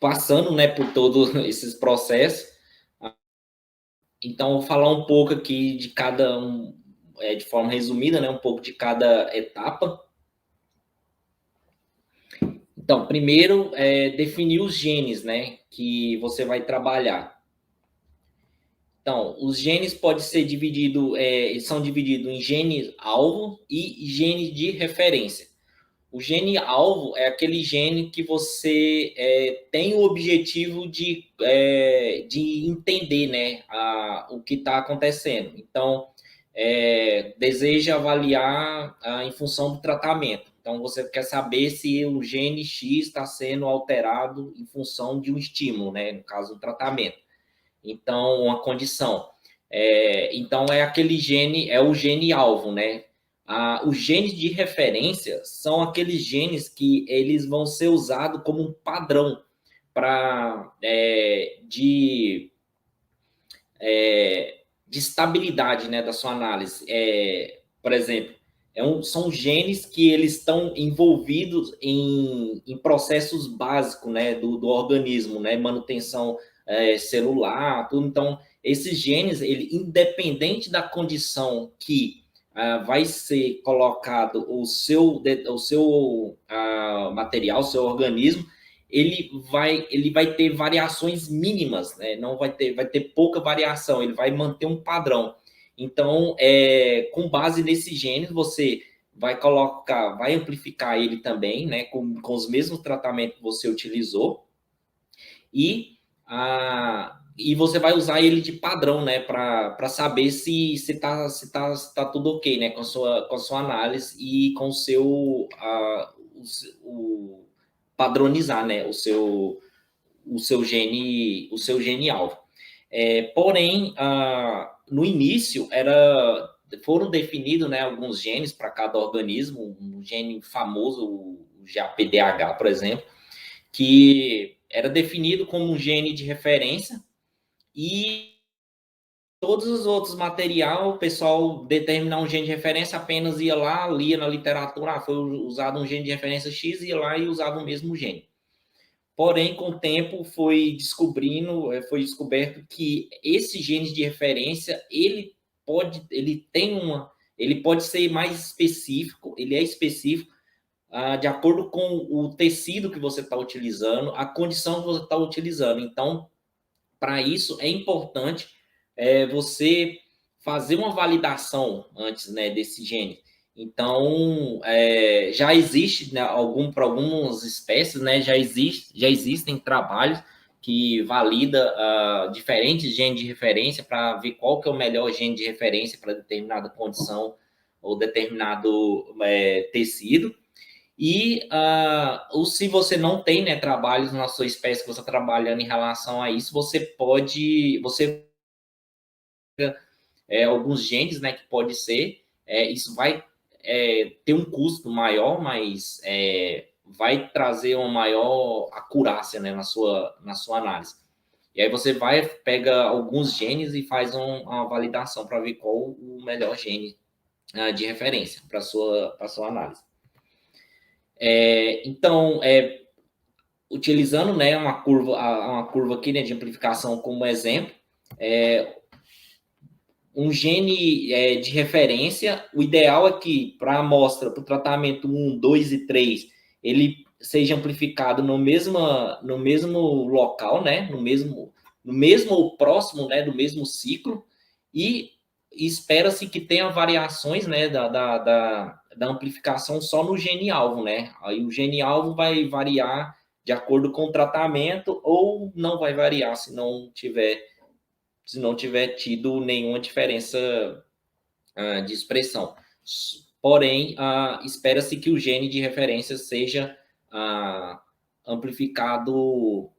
passando, né, por todos esses processos. Então, eu vou falar um pouco aqui de cada um, de forma resumida, né, um pouco de cada etapa. Então, primeiro, definir os genes, né, que você vai trabalhar. Então, os genes podem ser divididos, são divididos em gene-alvo e gene de referência. O gene-alvo é aquele gene que você tem o objetivo de entender, né, o que está acontecendo. Então, deseja avaliar em função do tratamento. Então, você quer saber se o gene X está sendo alterado em função de um estímulo, né, no caso do tratamento. Então, uma condição. Então, é aquele gene, é o gene-alvo, né? Os genes de referência são aqueles genes que eles vão ser usados como um padrão para de estabilidade, né, da sua análise. Por exemplo, são genes que eles estão envolvidos em processos básicos, né, do organismo, né, manutenção celular, tudo. Então, esses genes, ele, independente da condição que vai ser colocado o seu material, o seu organismo, ele vai ter variações mínimas, né? Não vai ter pouca variação, ele vai manter um padrão. Então, com base nesse gene, você vai colocar, vai amplificar ele também, né? Com os mesmos tratamentos que você utilizou, e você vai usar ele de padrão, né, para saber se tá tudo ok, né, com a sua análise e com o padronizar, né, o seu gene alvo. Porém, no início foram definidos, né, alguns genes para cada organismo, um gene famoso, o GAPDH, por exemplo, que era definido como um gene de referência, e todos os outros material, o pessoal determinar um gene de referência, apenas ia lá, lia na literatura, foi usado um gene de referência X, ia lá e usava o mesmo gene. Porém, com o tempo foi descoberto que esse gene de referência, ele pode ser mais específico, ele é específico de acordo com o tecido que você está utilizando, a condição que você está utilizando. Então, para isso, é importante você fazer uma validação antes, né, desse gene. Então, já existe, né, para algumas espécies, né, já existem trabalhos que valida diferentes genes de referência para ver qual que é o melhor gene de referência para determinada condição ou determinado tecido. Ou se você não tem, né, trabalhos na sua espécie que você está trabalhando em relação a isso, alguns genes, né, que pode ser, isso vai ter um custo maior, mas vai trazer uma maior acurácia, né, na sua análise. E aí você pega alguns genes e faz uma validação para ver qual o melhor gene de referência para a sua análise. Então, utilizando, né, uma curva aqui, né, de amplificação como exemplo, um gene de referência, o ideal é que para a amostra, para o tratamento 1, 2 e 3, ele seja amplificado no mesmo local, né, no mesmo ou próximo, né, do mesmo ciclo, e espera-se que tenha variações, né, da amplificação só no gene-alvo, né? Aí o gene-alvo vai variar de acordo com o tratamento ou não vai variar se não tiver tido nenhuma diferença de expressão. Porém, espera-se que o gene de referência seja amplificado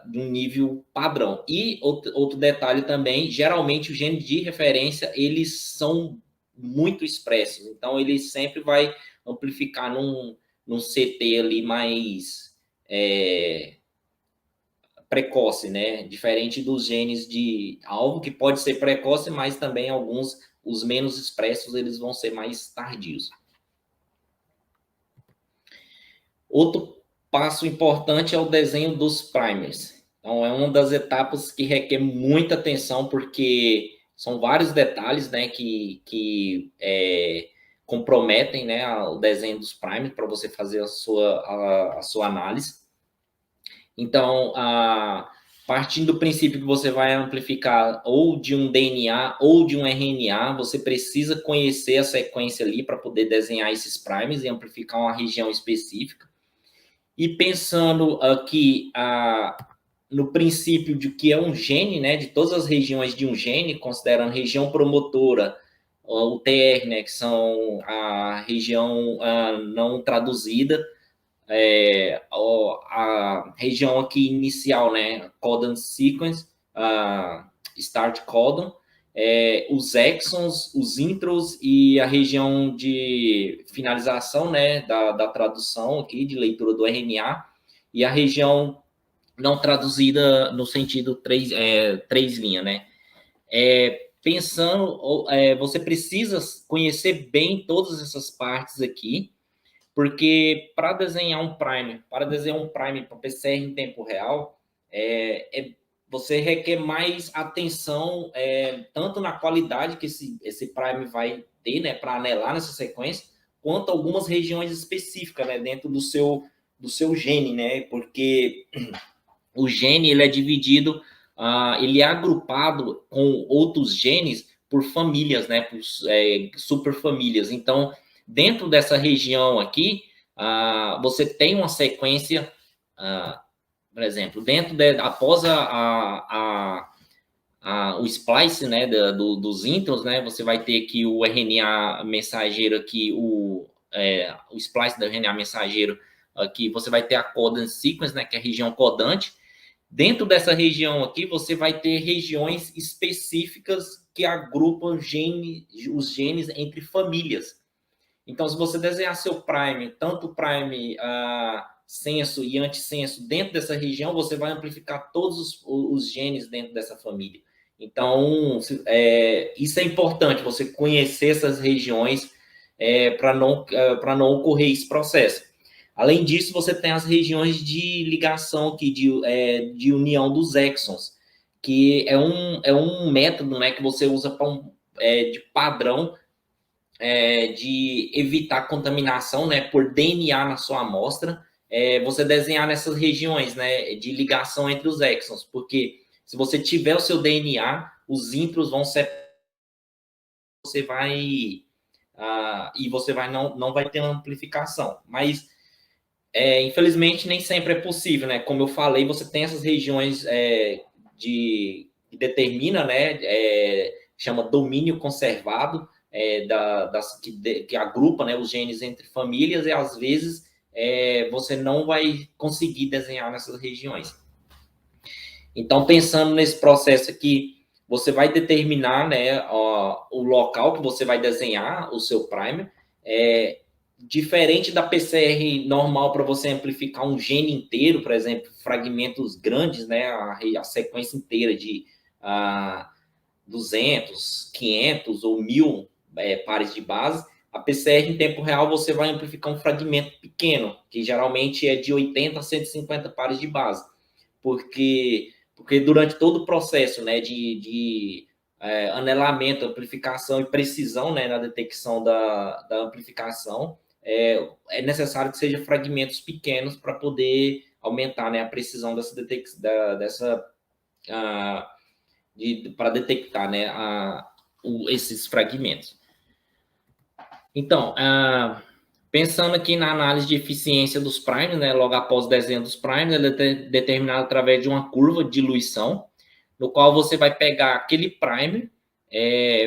de um nível padrão. E outro detalhe também, geralmente o gene de referência, eles são muito expressos, então ele sempre vai amplificar num CT ali mais precoce, né? Diferente dos genes de alvo, que pode ser precoce, mas também alguns, os menos expressos, eles vão ser mais tardios. Outro passo importante é o desenho dos primers. Então, é uma das etapas que requer muita atenção, porque são vários detalhes, né, que comprometem, né, o desenho dos primers para você fazer a sua análise. Então, partindo do princípio que você vai amplificar ou de um DNA ou de um RNA, você precisa conhecer a sequência ali para poder desenhar esses primers e amplificar uma região específica. E pensando aqui no princípio de que é um gene, né, de todas as regiões de um gene, considerando região promotora, o TR, né, que são a região não traduzida, a região aqui inicial, né, codon sequence, start codon, os exons, os intros e a região de finalização, né, da tradução aqui, de leitura do RNA, e a região não traduzida no sentido três linhas, né. Pensando, você precisa conhecer bem todas essas partes aqui, porque para desenhar um primer para PCR em tempo real, você requer mais atenção, tanto na qualidade que esse primer vai ter, né, para anelar nessa sequência, quanto algumas regiões específicas, né, dentro do seu gene, né, porque o gene ele é dividido, ele é agrupado com outros genes por famílias, né, por superfamílias. Então, dentro dessa região aqui, você tem uma sequência, por exemplo, após o splice, né, dos introns, né, você vai ter aqui o RNA mensageiro aqui, o splice do RNA mensageiro aqui, você vai ter a codon sequence, né, que é a região codante. Dentro dessa região aqui, você vai ter regiões específicas que agrupam os genes entre famílias. Então, se você desenhar seu primer, tanto o primer senso e antissenso dentro dessa região, você vai amplificar todos os genes dentro dessa família. Então, isso é importante, você conhecer essas regiões para não ocorrer esse processo. Além disso, você tem as regiões de ligação aqui, de união dos exons, que é um método, né, que você usa de padrão, de evitar contaminação, né, por DNA na sua amostra, você desenhar nessas regiões, né, de ligação entre os exons, porque se você tiver o seu DNA, os intros vão ser, você vai e você não vai ter amplificação, mas infelizmente nem sempre é possível, né? Como eu falei, você tem essas regiões que determina, né? Chama domínio conservado, que agrupa, né, os genes entre famílias, e às vezes você não vai conseguir desenhar nessas regiões. Então, pensando nesse processo aqui, você vai determinar, né, o local que você vai desenhar o seu primer. Diferente da PCR normal, para você amplificar um gene inteiro, por exemplo, fragmentos grandes, né, a sequência inteira de 200, 500 ou 1000 pares de base, a PCR em tempo real você vai amplificar um fragmento pequeno, que geralmente é de 80 a 150 pares de base, porque durante todo o processo, né, de anelamento, amplificação e precisão, né, na detecção da amplificação, é necessário que sejam fragmentos pequenos para poder aumentar, né, a precisão para detectar, né, esses fragmentos. Então, pensando aqui na análise de eficiência dos primers, né, logo após o desenho dos primers, ele é determinado através de uma curva de diluição, no qual você vai pegar aquele primer,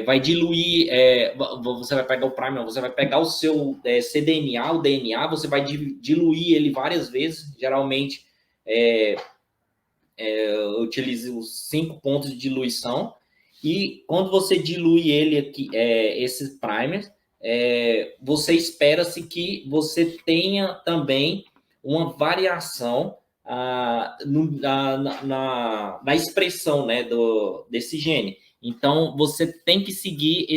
vai diluir, você vai pegar o primer, você vai pegar o seu cDNA, o DNA, você vai diluir ele várias vezes, geralmente eu utilizo os 5 pontos de diluição, e quando você dilui ele aqui, esses primers, você espera-se que você tenha também uma variação na expressão, né, desse gene. Então, você tem que seguir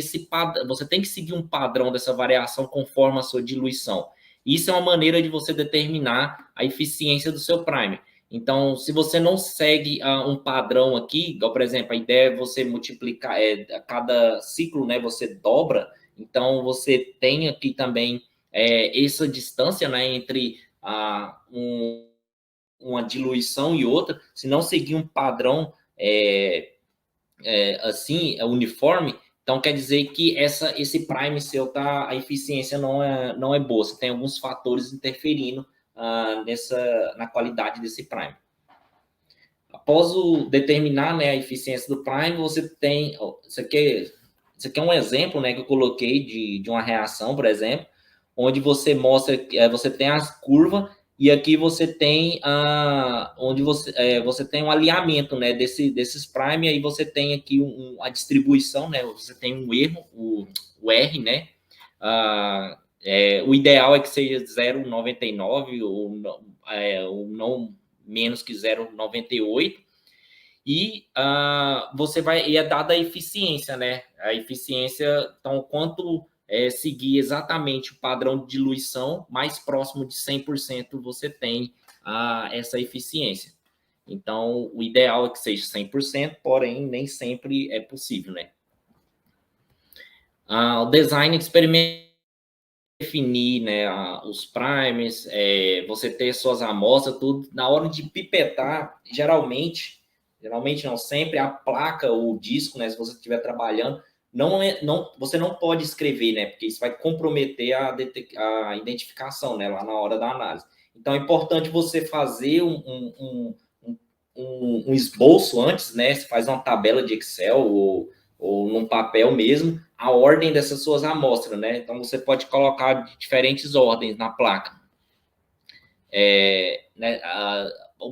um padrão dessa variação conforme a sua diluição. Isso é uma maneira de você determinar a eficiência do seu primer. Então, se você não segue um padrão aqui, igual, por exemplo, a ideia é você multiplicar, a cada ciclo, né, você dobra, então você tem aqui também essa distância, né, entre uma diluição e outra, se não seguir um padrão assim, uniforme, então quer dizer que esse prime seu tá, a eficiência não é boa. Você tem alguns fatores interferindo na qualidade desse prime. Após determinar, né, a eficiência do prime, você tem. Isso aqui é um exemplo, né, que eu coloquei de uma reação, por exemplo, onde você mostra, você tem as curvas e aqui você tem onde você tem um alinhamento, né, desses prime, aí você tem aqui a distribuição, né, você tem um erro, o R, né, o ideal é que seja 0,99 ou não menos que 0,98 e você vai, e é dada a eficiência, né? A eficiência, então, quanto seguir exatamente o padrão de diluição, mais próximo de 100% você tem essa eficiência. Então, o ideal é que seja 100%, porém, nem sempre é possível, né? O design experimental definir, né, os primers, você ter suas amostras, tudo. Na hora de pipetar, geralmente não, sempre a placa ou o disco, né, se você estiver trabalhando, você não pode escrever, né, porque isso vai comprometer a identificação, né, lá na hora da análise. Então, é importante você fazer um esboço antes, né, você faz uma tabela de Excel ou num papel mesmo, a ordem dessas suas amostras, né? Então, você pode colocar diferentes ordens na placa. Né,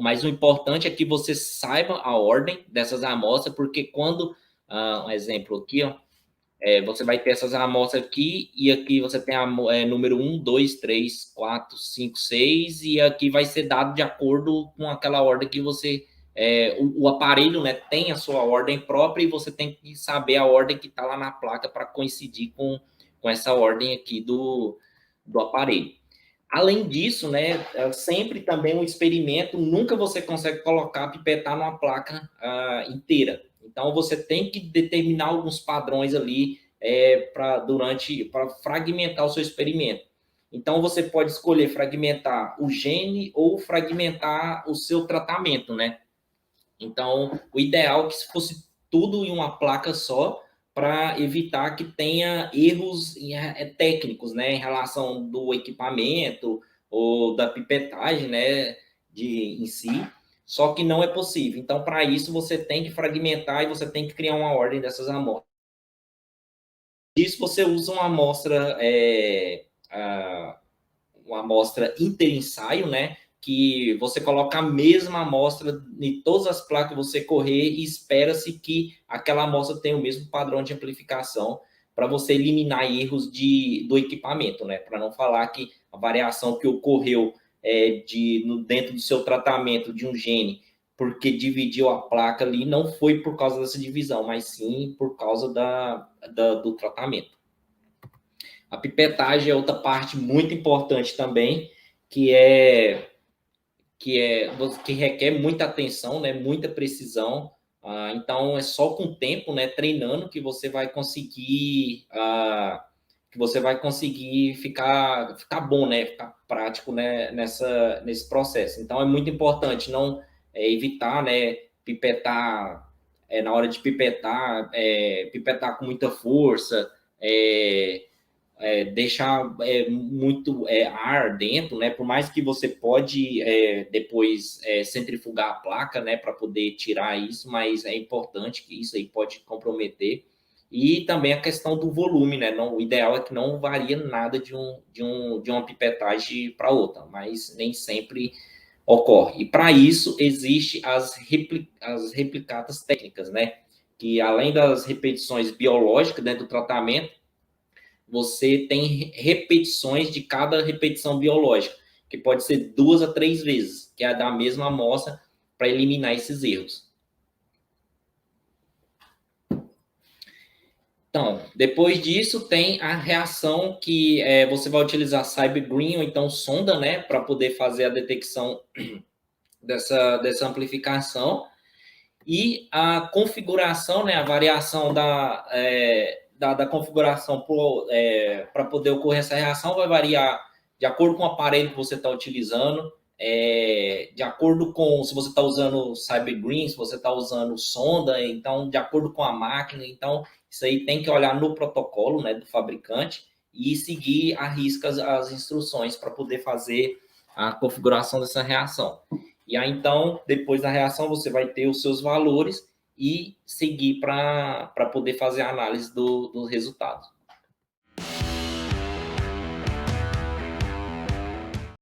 mas o importante é que você saiba a ordem dessas amostras, porque quando, um exemplo aqui, ó, você vai ter essas amostras aqui, e aqui você tem número 1, 2, 3, 4, 5, 6, e aqui vai ser dado de acordo com aquela ordem que você. O aparelho, né, tem a sua ordem própria e você tem que saber a ordem que está lá na placa para coincidir com essa ordem aqui do aparelho. Além disso, né, sempre também um experimento, nunca você consegue colocar, pipetar numa placa inteira. Então, você tem que determinar alguns padrões ali para fragmentar o seu experimento. Então, você pode escolher fragmentar o gene ou fragmentar o seu tratamento, né? Então, o ideal é que se fosse tudo em uma placa só, para evitar que tenha erros técnicos, né, em relação do equipamento ou da pipetagem, né, em si. Só que não é possível. Então, para isso, você tem que fragmentar e você tem que criar uma ordem dessas amostras. Isso você usa uma amostra interensaio, né? Que você coloca a mesma amostra em todas as placas que você correr e espera-se que aquela amostra tenha o mesmo padrão de amplificação para você eliminar erros do equipamento, né? Para não falar que a variação que ocorreu dentro do seu tratamento de um gene porque dividiu a placa ali, não foi por causa dessa divisão, mas sim por causa do tratamento. A pipetagem é outra parte muito importante também, que requer muita atenção, né, muita precisão. Então, é só com o tempo, né, treinando, que você vai conseguir ficar bom, né, ficar prático, né, nesse processo. Então, é muito importante não evitar, né, pipetar na hora de pipetar com muita força, deixar muito ar dentro, né? Por mais que você pode depois centrifugar a placa, né? Para poder tirar isso, mas é importante que isso aí pode comprometer. E também a questão do volume, né? Não, o ideal é que não varia nada de uma pipetagem para outra, mas nem sempre ocorre. E para isso existe as replicatas técnicas, né? Que além das repetições biológicas dentro do tratamento, você tem repetições de cada repetição biológica, que pode ser 2 a 3 vezes, que é da mesma amostra, para eliminar esses erros. Então, depois disso tem a reação que você vai utilizar CyberGreen ou então sonda, né, para poder fazer a detecção dessa amplificação. E a configuração, né, a variação da configuração para poder ocorrer essa reação vai variar de acordo com o aparelho que você está utilizando, de acordo com se você está usando CyberGreen, se você está usando sonda, então de acordo com a máquina, então isso aí tem que olhar no protocolo, né, do fabricante e seguir à risca as instruções para poder fazer a configuração dessa reação. E aí, então, depois da reação, você vai ter os seus valores e seguir para poder fazer a análise do resultado.